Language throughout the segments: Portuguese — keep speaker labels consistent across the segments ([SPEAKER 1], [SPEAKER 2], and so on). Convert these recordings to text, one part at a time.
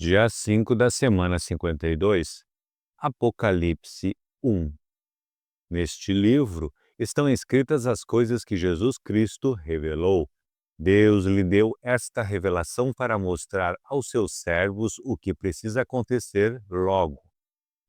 [SPEAKER 1] Dia 5 da semana 52, Apocalipse 1. Neste livro estão escritas as coisas que Jesus Cristo revelou. Deus lhe deu esta revelação para mostrar aos seus servos o que precisa acontecer logo.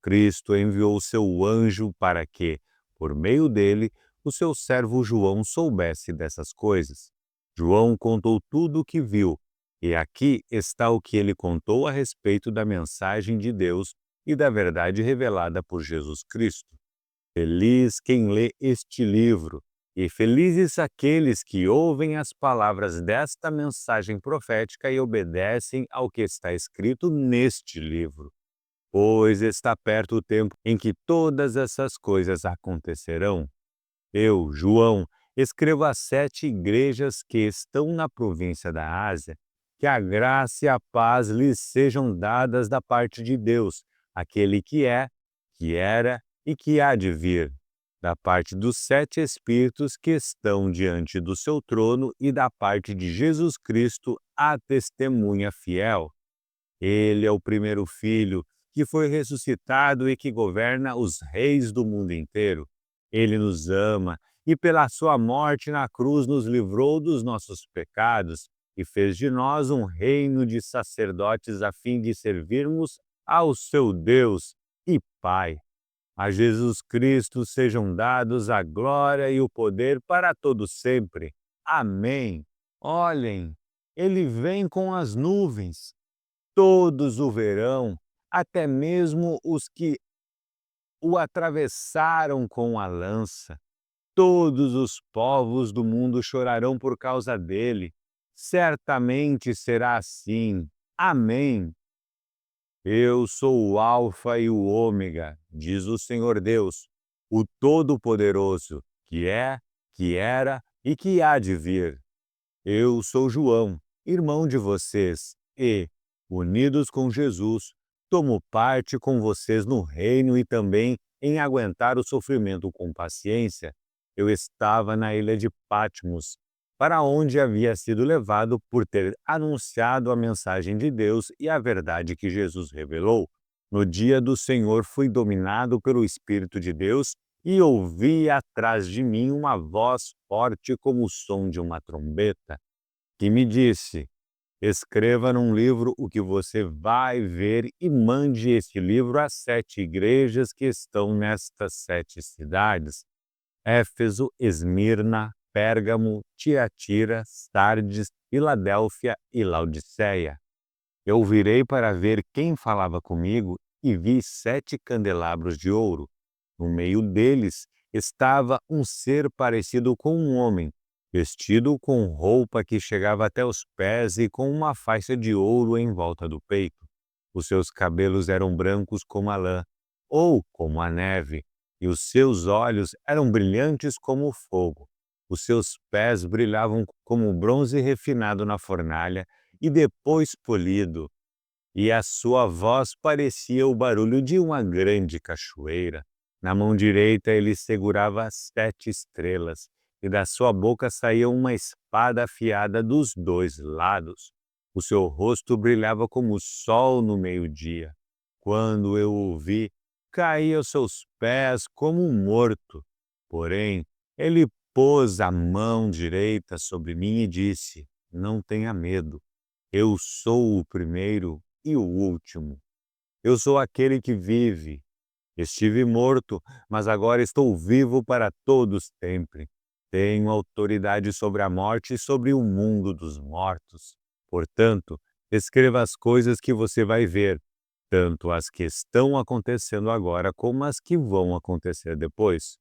[SPEAKER 1] Cristo enviou o seu anjo para que, por meio dele, o seu servo João soubesse dessas coisas. João contou tudo o que viu, e aqui está o que ele contou a respeito da mensagem de Deus e da verdade revelada por Jesus Cristo. Feliz quem lê este livro, e felizes aqueles que ouvem as palavras desta mensagem profética e obedecem ao que está escrito neste livro. Pois está perto o tempo em que todas essas coisas acontecerão. Eu, João, escrevo às 7 igrejas que estão na província da Ásia, que a graça e a paz lhes sejam dadas da parte de Deus, aquele que é, que era e que há de vir, da parte dos 7 Espíritos que estão diante do seu trono e da parte de Jesus Cristo, a testemunha fiel. Ele é o primeiro filho que foi ressuscitado e que governa os reis do mundo inteiro. Ele nos ama e pela sua morte na cruz nos livrou dos nossos pecados e fez de nós um reino de sacerdotes a fim de servirmos ao seu Deus e Pai. A Jesus Cristo sejam dados a glória e o poder para todo sempre. Amém. Olhem, ele vem com as nuvens. Todos o verão, até mesmo os que o atravessaram com a lança. Todos os povos do mundo chorarão por causa dele. Certamente será assim. Amém. Eu sou o Alfa e o Ômega, diz o Senhor Deus, o Todo-Poderoso, que é, que era e que há de vir. Eu sou João, irmão de vocês, e, unidos com Jesus, tomo parte com vocês no reino e também em aguentar o sofrimento com paciência. Eu estava na ilha de Patmos, para onde havia sido levado por ter anunciado a mensagem de Deus e a verdade que Jesus revelou. No dia do Senhor fui dominado pelo Espírito de Deus e ouvi atrás de mim uma voz forte como o som de uma trombeta, que me disse: escreva num livro o que você vai ver e mande este livro às 7 igrejas que estão nestas 7 cidades: Éfeso, Esmirna, Pérgamo, Tiatira, Sardes, Filadélfia e Laodiceia. Eu virei para ver quem falava comigo e vi 7 candelabros de ouro. No meio deles estava um ser parecido com um homem, vestido com roupa que chegava até os pés e com uma faixa de ouro em volta do peito. Os seus cabelos eram brancos como a lã, ou como a neve, e os seus olhos eram brilhantes como o fogo. Os seus pés brilhavam como bronze refinado na fornalha e depois polido, e a sua voz parecia o barulho de uma grande cachoeira. Na mão direita ele segurava 7 estrelas, e da sua boca saía uma espada afiada dos 2 lados. O seu rosto brilhava como o sol no meio-dia. Quando eu o vi, caí aos seus pés como um morto. Porém, ele pôs a mão direita sobre mim e disse: não tenha medo. Eu sou o primeiro e o último. Eu sou aquele que vive. Estive morto, mas agora estou vivo para todos sempre. Tenho autoridade sobre a morte e sobre o mundo dos mortos. Portanto, escreva as coisas que você vai ver, tanto as que estão acontecendo agora como as que vão acontecer depois.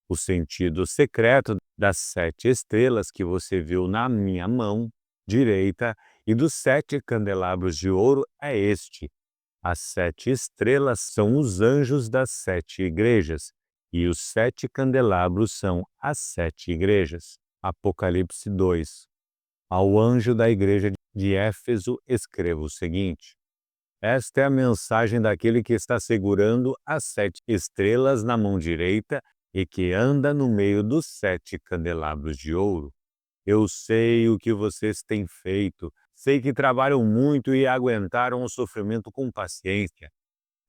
[SPEAKER 1] O sentido secreto das 7 estrelas que você viu na minha mão direita e dos 7 candelabros de ouro é este: as 7 estrelas são os anjos das 7 igrejas, e os 7 candelabros são as 7 igrejas. Apocalipse 2. Ao anjo da igreja de Éfeso escreva o seguinte: esta é a mensagem daquele que está segurando as 7 estrelas na mão direita e que anda no meio dos 7 candelabros de ouro. Eu sei o que vocês têm feito, Sei que trabalham muito e aguentaram o sofrimento com paciência.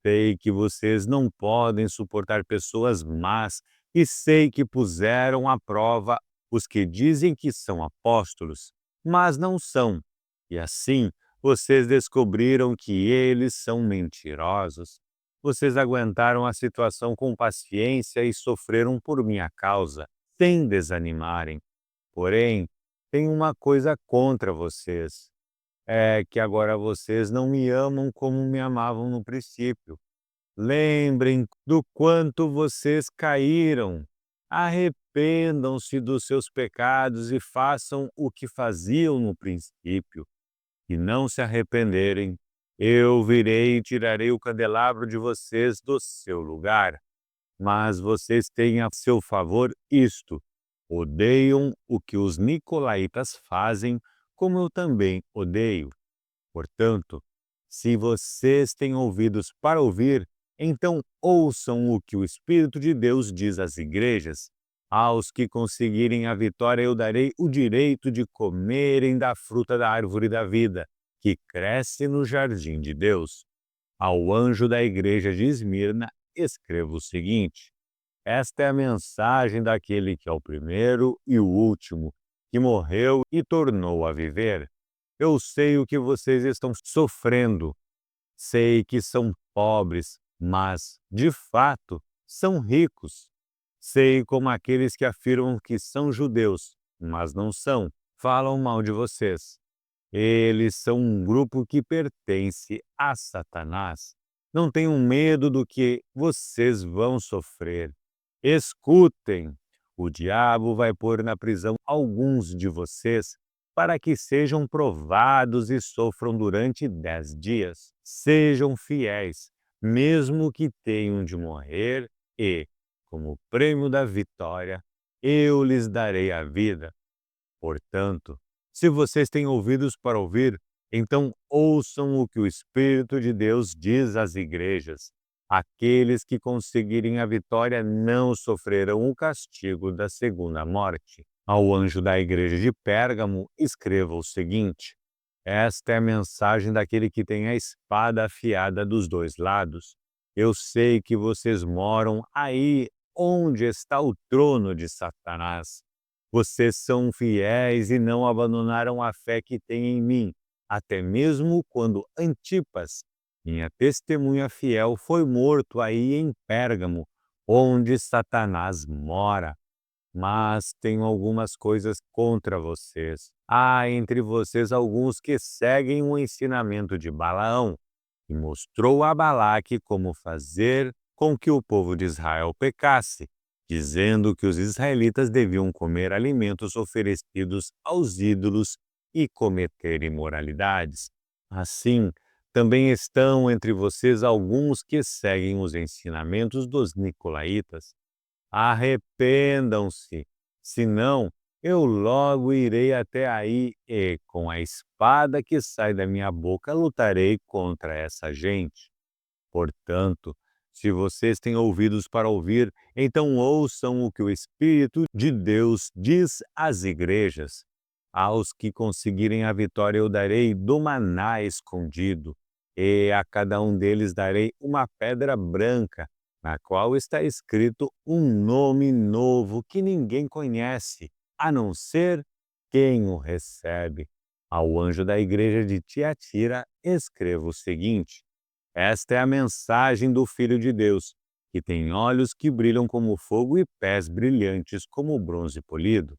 [SPEAKER 1] Sei que vocês não podem suportar pessoas más e sei que puseram à prova os que dizem que são apóstolos, mas não são. E assim, vocês descobriram que eles são mentirosos. Vocês aguentaram a situação com paciência e sofreram por minha causa, sem desanimarem. Porém, tem uma coisa contra vocês. É que agora vocês não me amam como me amavam no princípio. Lembrem do quanto vocês caíram. Arrependam-se dos seus pecados e façam o que faziam no princípio. E não se arrependerem, eu virei e tirarei o candelabro de vocês do seu lugar. Mas vocês têm a seu favor isto: odeiam o que os nicolaítas fazem, como eu também odeio. Portanto, se vocês têm ouvidos para ouvir, então ouçam o que o Espírito de Deus diz às igrejas. Aos que conseguirem a vitória, eu darei o direito de comerem da fruta da árvore da vida, que cresce no jardim de Deus. Ao anjo da igreja de Esmirna, escreva o seguinte: esta é a mensagem daquele que é o primeiro e o último, que morreu e tornou a viver. Eu sei o que vocês estão sofrendo. Sei que são pobres, mas, de fato, são ricos. Sei como aqueles que afirmam que são judeus, mas não são, falam mal de vocês. Eles são um grupo que pertence a Satanás. Não tenham medo do que vocês vão sofrer. Escutem! O diabo vai pôr na prisão alguns de vocês para que sejam provados e sofram durante 10 dias. Sejam fiéis, mesmo que tenham de morrer, e, como prêmio da vitória, eu lhes darei a vida. Portanto, se vocês têm ouvidos para ouvir, então ouçam o que o Espírito de Deus diz às igrejas. Aqueles que conseguirem a vitória não sofrerão o castigo da segunda morte. Ao anjo da igreja de Pérgamo, escreva o seguinte: esta é a mensagem daquele que tem a espada afiada dos dois lados. Eu sei que vocês moram aí onde está o trono de Satanás. Vocês são fiéis e não abandonaram a fé que têm em mim, até mesmo quando Antipas, minha testemunha fiel, foi morto aí em Pérgamo, onde Satanás mora. Mas tenho algumas coisas contra vocês. Há entre vocês alguns que seguem o ensinamento de Balaão, que mostrou a Balaque como fazer com que o povo de Israel pecasse, dizendo que os israelitas deviam comer alimentos oferecidos aos ídolos e cometer imoralidades. Assim, também estão entre vocês alguns que seguem os ensinamentos dos nicolaítas. Arrependam-se, senão eu logo irei até aí e, com a espada que sai da minha boca, lutarei contra essa gente. Portanto, se vocês têm ouvidos para ouvir, então ouçam o que o Espírito de Deus diz às igrejas. Aos que conseguirem a vitória eu darei do maná escondido, e a cada um deles darei uma pedra branca, na qual está escrito um nome novo que ninguém conhece, a não ser quem o recebe. Ao anjo da igreja de Tiatira, escreva o seguinte: esta é a mensagem do Filho de Deus, que tem olhos que brilham como fogo e pés brilhantes como bronze polido.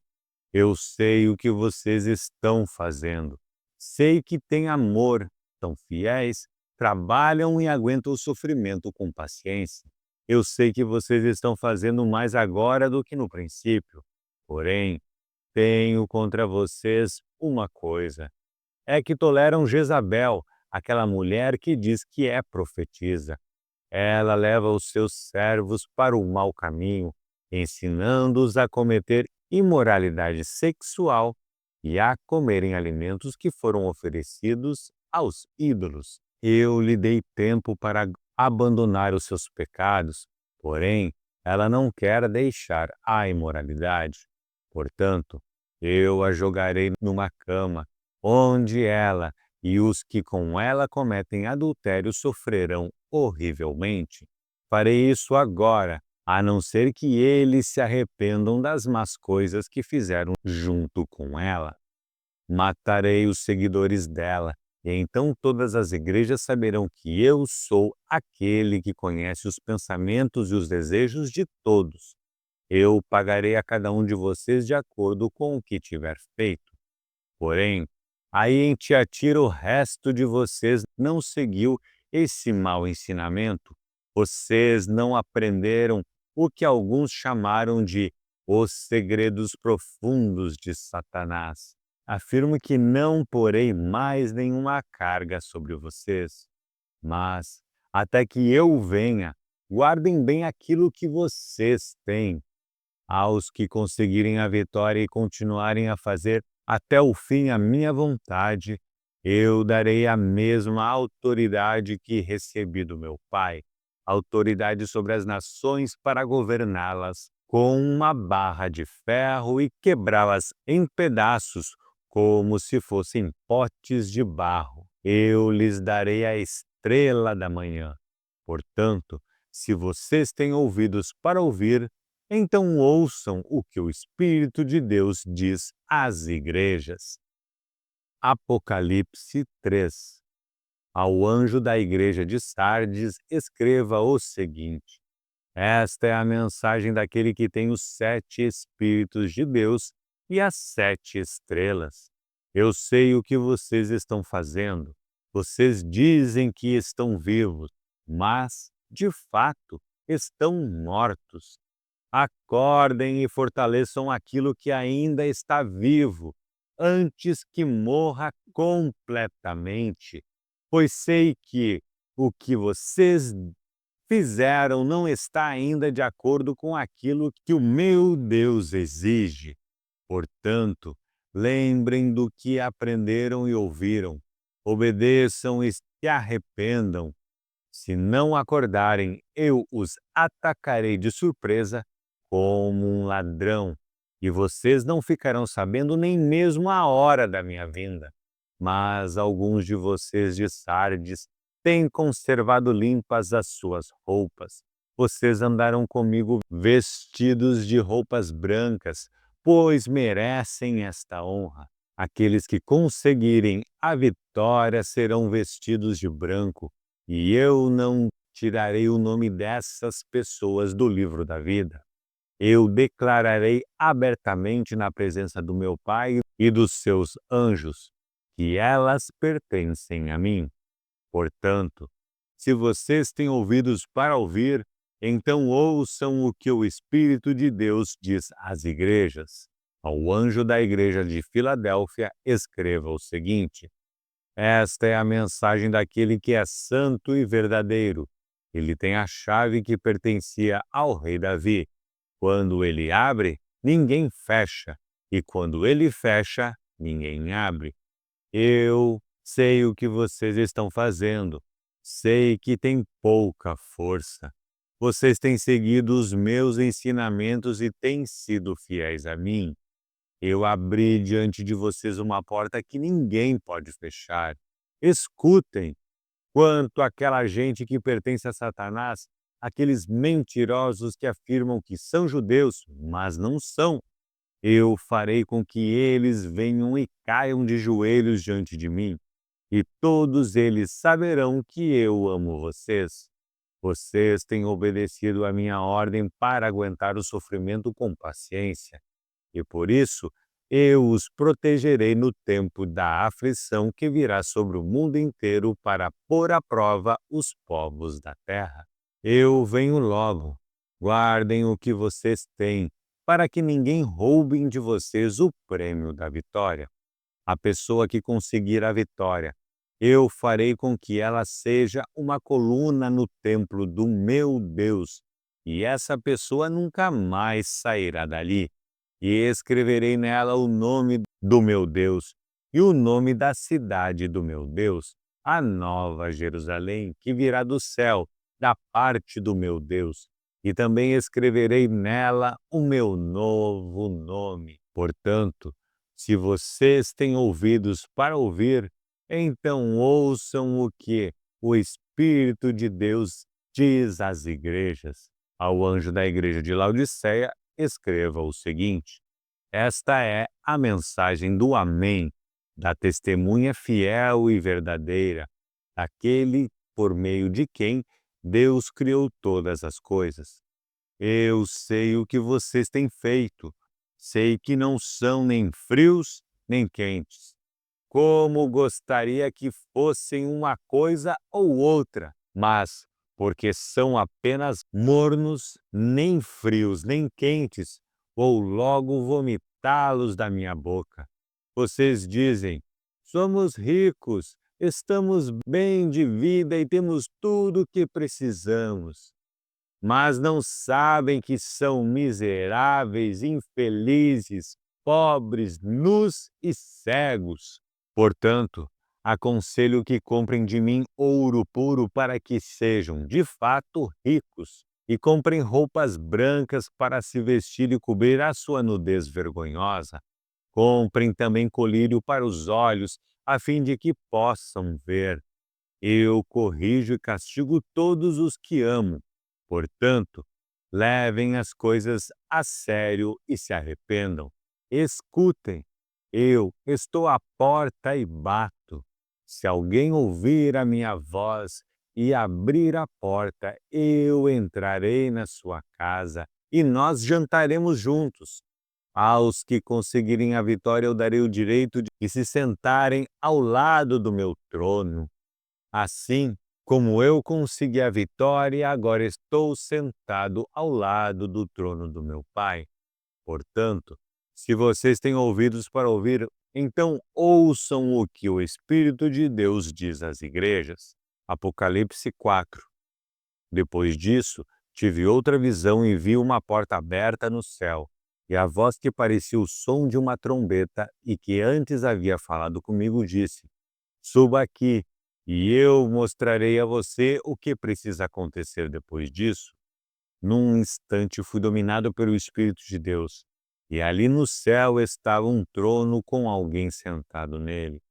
[SPEAKER 1] Eu sei o que vocês estão fazendo. Sei que têm amor, são fiéis, trabalham e aguentam o sofrimento com paciência. Eu sei que vocês estão fazendo mais agora do que no princípio. Porém, tenho contra vocês uma coisa: é que toleram Jezabel, aquela mulher que diz que é profetisa. Ela leva os seus servos para o mau caminho, ensinando-os a cometer imoralidade sexual e a comerem alimentos que foram oferecidos aos ídolos. Eu lhe dei tempo para abandonar os seus pecados, porém, ela não quer deixar a imoralidade. Portanto, eu a jogarei numa cama, onde ela e os que com ela cometem adultério sofrerão horrivelmente. Farei isso agora, a não ser que eles se arrependam das más coisas que fizeram junto com ela. Matarei os seguidores dela, e então todas as igrejas saberão que eu sou aquele que conhece os pensamentos e os desejos de todos. Eu pagarei a cada um de vocês de acordo com o que tiver feito. Porém, aí em Tiatira o resto de vocês não seguiu esse mau ensinamento. Vocês não aprenderam o que alguns chamaram de os segredos profundos de Satanás. Afirmo que não porei mais nenhuma carga sobre vocês, mas até que eu venha, guardem bem aquilo que vocês têm. Aos que conseguirem a vitória e continuarem a fazer até o fim a minha vontade, eu darei a mesma autoridade que recebi do meu Pai, autoridade sobre as nações para governá-las com uma barra de ferro e quebrá-las em pedaços como se fossem potes de barro. Eu lhes darei a estrela da manhã. Portanto, se vocês têm ouvidos para ouvir, então ouçam o que o Espírito de Deus diz às igrejas. Apocalipse 3. Ao anjo da igreja de Sardes, escreva o seguinte: esta é a mensagem daquele que tem os 7 Espíritos de Deus e as 7 estrelas. Eu sei o que vocês estão fazendo. Vocês dizem que estão vivos, mas, de fato, estão mortos. Acordem e fortaleçam aquilo que ainda está vivo, antes que morra completamente. Pois sei que o que vocês fizeram não está ainda de acordo com aquilo que o meu Deus exige. Portanto, lembrem do que aprenderam e ouviram, obedeçam e se arrependam. Se não acordarem, eu os atacarei de surpresa como um ladrão, e vocês não ficarão sabendo nem mesmo a hora da minha vinda. Mas alguns de vocês de Sardes têm conservado limpas as suas roupas. Vocês andaram comigo vestidos de roupas brancas, pois merecem esta honra. Aqueles que conseguirem a vitória serão vestidos de branco, e eu não tirarei o nome dessas pessoas do livro da vida. Eu declararei abertamente na presença do meu Pai e dos seus anjos que elas pertencem a mim. Portanto, se vocês têm ouvidos para ouvir, então ouçam o que o Espírito de Deus diz às igrejas. Ao anjo da igreja de Filadélfia, escreva o seguinte: esta é a mensagem daquele que é santo e verdadeiro. Ele tem a chave que pertencia ao rei Davi. Quando ele abre, ninguém fecha, e quando ele fecha, ninguém abre. Eu sei o que vocês estão fazendo. Sei que tem pouca força. Vocês têm seguido os meus ensinamentos e têm sido fiéis a mim. Eu abri diante de vocês uma porta que ninguém pode fechar. Escutem, quanto àquela gente que pertence a Satanás, aqueles mentirosos que afirmam que são judeus, mas não são. Eu farei com que eles venham e caiam de joelhos diante de mim, e todos eles saberão que eu amo vocês. Vocês têm obedecido à minha ordem para aguentar o sofrimento com paciência, e por isso eu os protegerei no tempo da aflição que virá sobre o mundo inteiro para pôr à prova os povos da terra. Eu venho logo. Guardem o que vocês têm, para que ninguém roube de vocês o prêmio da vitória. A pessoa que conseguir a vitória, eu farei com que ela seja uma coluna no templo do meu Deus, e essa pessoa nunca mais sairá dali. E escreverei nela o nome do meu Deus e o nome da cidade do meu Deus, a nova Jerusalém, que virá do céu, da parte do meu Deus. E também escreverei nela o meu novo nome. Portanto, Se vocês têm ouvidos para ouvir, então ouçam o que o Espírito de Deus diz às igrejas. Ao anjo da igreja de Laodiceia, escreva o seguinte: esta é a mensagem do Amém, da testemunha fiel e verdadeira, daquele por meio de quem Deus criou todas as coisas. Eu sei o que vocês têm feito. Sei que não são nem frios nem quentes. Como gostaria que fossem uma coisa ou outra, mas porque são apenas mornos, nem frios nem quentes, vou logo vomitá-los da minha boca. Vocês dizem: somos ricos, estamos bem de vida e temos tudo o que precisamos, mas não sabem que são miseráveis, infelizes, pobres, nus e cegos. Portanto, aconselho que comprem de mim ouro puro para que sejam, de fato, ricos, e comprem roupas brancas para se vestir e cobrir a sua nudez vergonhosa. Comprem também colírio para os olhos, a fim de que possam ver. Eu corrijo e castigo todos os que amo. Portanto, levem as coisas a sério e se arrependam. Escutem, eu estou à porta e bato. Se alguém ouvir a minha voz e abrir a porta, eu entrarei na sua casa e nós jantaremos juntos. Aos que conseguirem a vitória, eu darei o direito de se sentarem ao lado do meu trono. Assim como eu consegui a vitória, agora estou sentado ao lado do trono do meu Pai. Portanto, se vocês têm ouvidos para ouvir, então ouçam o que o Espírito de Deus diz às igrejas. Apocalipse 4. Depois disso, tive outra visão e vi uma porta aberta no céu, e a voz que parecia o som de uma trombeta e que antes havia falado comigo disse: suba aqui, e eu mostrarei a você o que precisa acontecer depois disso. Num instante fui dominado pelo Espírito de Deus, e ali no céu estava um trono com alguém sentado nele.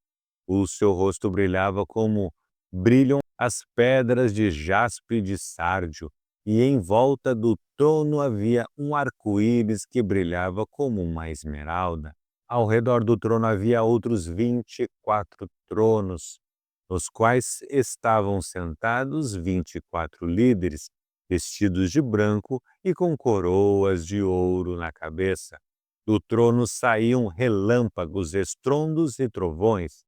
[SPEAKER 1] O seu rosto brilhava como brilham as pedras de jaspe e de sárdio, e em volta do trono havia um arco-íris que brilhava como uma esmeralda. Ao redor do trono havia outros 24 tronos, nos quais estavam sentados 24 líderes, vestidos de branco e com coroas de ouro na cabeça. Do trono saíam relâmpagos, estrondos e trovões.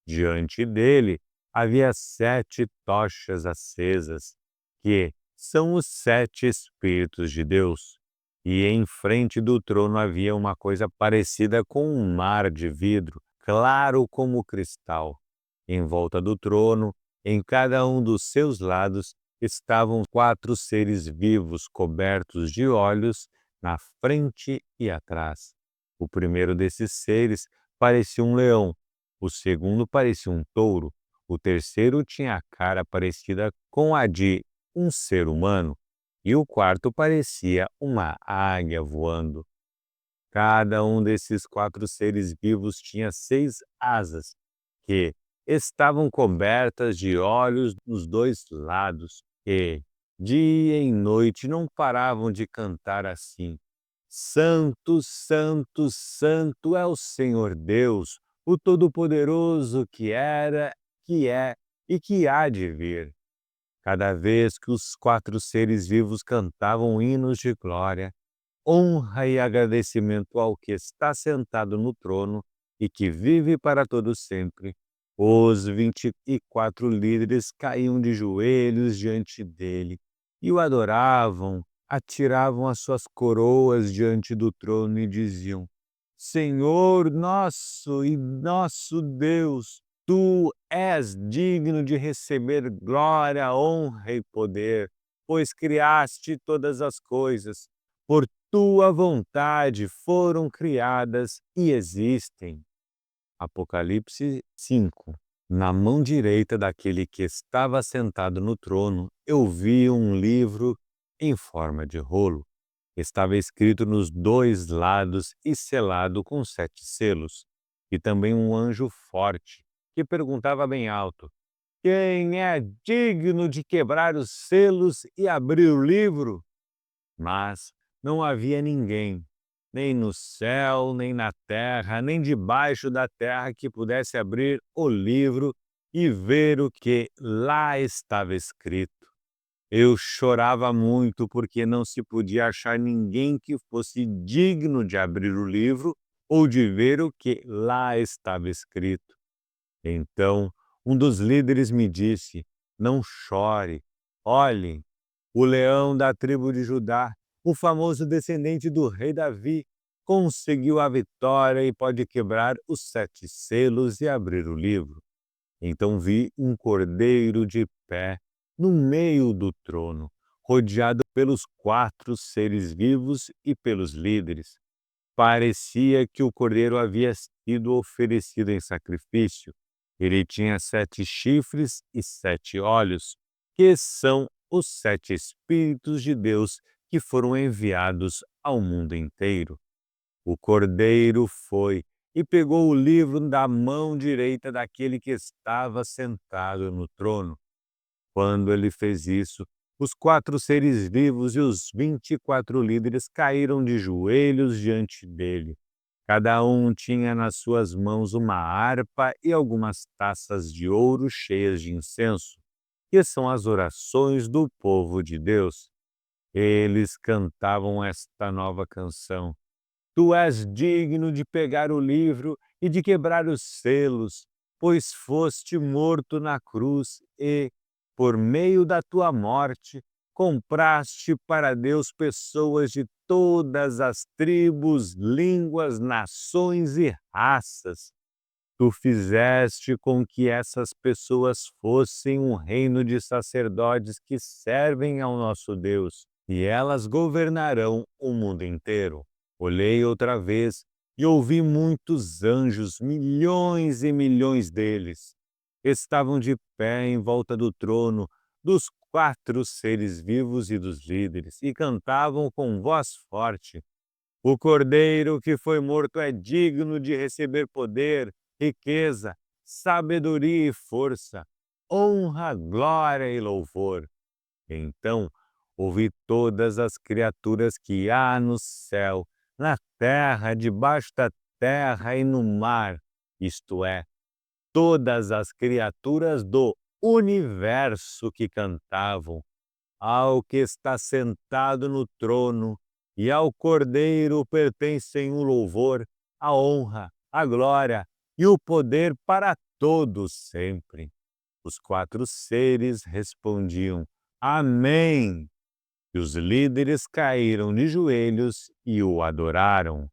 [SPEAKER 1] Diante dele havia 7 tochas acesas, que são os 7 Espíritos de Deus. E em frente do trono havia uma coisa parecida com um mar de vidro, claro como cristal. Em volta do trono, em cada um dos seus lados, estavam 4 seres vivos cobertos de olhos na frente e atrás. O primeiro desses seres parecia um leão, o segundo parecia um touro, o terceiro tinha a cara parecida com a de um ser humano, e o quarto parecia uma águia voando. Cada um desses 4 seres vivos tinha 6 asas, que estavam cobertas de olhos dos 2 lados, e, dia e noite, não paravam de cantar assim: Santo, Santo, Santo é o Senhor Deus, o Todo-Poderoso, que era, que é e que há de vir. Cada vez que os 4 seres vivos cantavam hinos de glória, honra e agradecimento ao que está sentado no trono e que vive para todo sempre, os 24 líderes caíam de joelhos diante dele e o adoravam, atiravam as suas coroas diante do trono e diziam: Senhor nosso e nosso Deus, tu és digno de receber glória, honra e poder, pois criaste todas as coisas. Por tua vontade foram criadas e existem. Apocalipse 5. Na mão direita daquele que estava sentado no trono, eu vi um livro em forma de rolo. Estava escrito nos dois lados e selado com 7 selos. E também um anjo forte, que perguntava bem alto: quem é digno de quebrar os selos e abrir o livro? Mas não havia ninguém, nem no céu, nem na terra, nem debaixo da terra, que pudesse abrir o livro e ver o que lá estava escrito. Eu chorava muito porque não se podia achar ninguém que fosse digno de abrir o livro ou de ver o que lá estava escrito. Então, um dos líderes me disse: não chore, olhe, o leão da tribo de Judá, o famoso descendente do rei Davi, conseguiu a vitória e pode quebrar os 7 selos e abrir o livro. Então vi um cordeiro de pé no meio do trono, rodeado pelos 4 seres vivos e pelos líderes. Parecia que o cordeiro havia sido oferecido em sacrifício. Ele tinha 7 chifres e 7 olhos, que são os 7 Espíritos de Deus que foram enviados ao mundo inteiro. O cordeiro foi e pegou o livro da mão direita daquele que estava sentado no trono. Quando ele fez isso, os 4 seres vivos e os 24 líderes caíram de joelhos diante dele. Cada um tinha nas suas mãos uma harpa e algumas taças de ouro cheias de incenso, que são as orações do povo de Deus. Eles cantavam esta nova canção: Tu és digno de pegar o livro e de quebrar os selos, pois foste morto na cruz e, por meio da tua morte, compraste para Deus pessoas de todas as tribos, línguas, nações e raças. Tu fizeste com que essas pessoas fossem um reino de sacerdotes que servem ao nosso Deus, e elas governarão o mundo inteiro. Olhei outra vez e ouvi muitos anjos, milhões e milhões deles. Estavam de pé em volta do trono, dos 4 seres vivos e dos líderes, e cantavam com voz forte: O Cordeiro que foi morto é digno de receber poder, riqueza, sabedoria e força, honra, glória e louvor. Então ouvi todas as criaturas que há no céu, na terra, debaixo da terra e no mar, isto é, todas as criaturas do universo que cantavam: ao que está sentado no trono e ao Cordeiro pertencem o louvor, a honra, a glória e o poder para todos sempre. Os 4 seres respondiam: Amém! E os líderes caíram de joelhos e o adoraram.